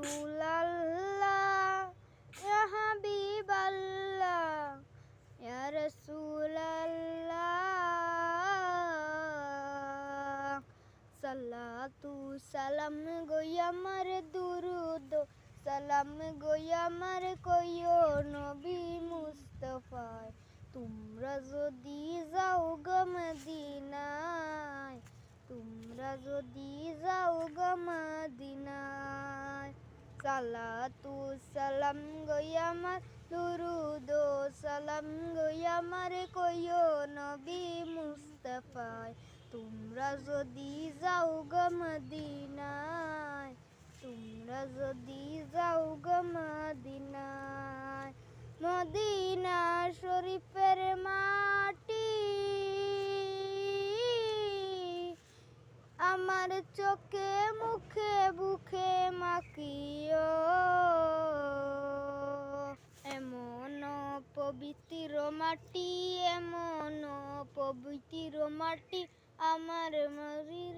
রাসূলাল্লাহ ইয়া হাবিবাল্লাহ ইয়া রাসূলাল্লাহ সালাতু সালাম গো আমার দুরুদ সালাম গো আমার কইও নবী মুস্তাফায় তোমরা যদি যাও গো মদিনায় তোমরা যদি যাও গো মদিনায় সালাতু সালাম গো আমার দুরুদ সালাম গো আমার কইও নবী মুস্তাফায় তোমরা যদি যাও গো মদিনায় তোমরা যদি যাও গো মদিনায় মদিনা শরীফের মাটি আমার চোখে মুখে বুকে মাখিও এমন পবিত্র মাটি এমন পবিত্র মাটি আমার মরির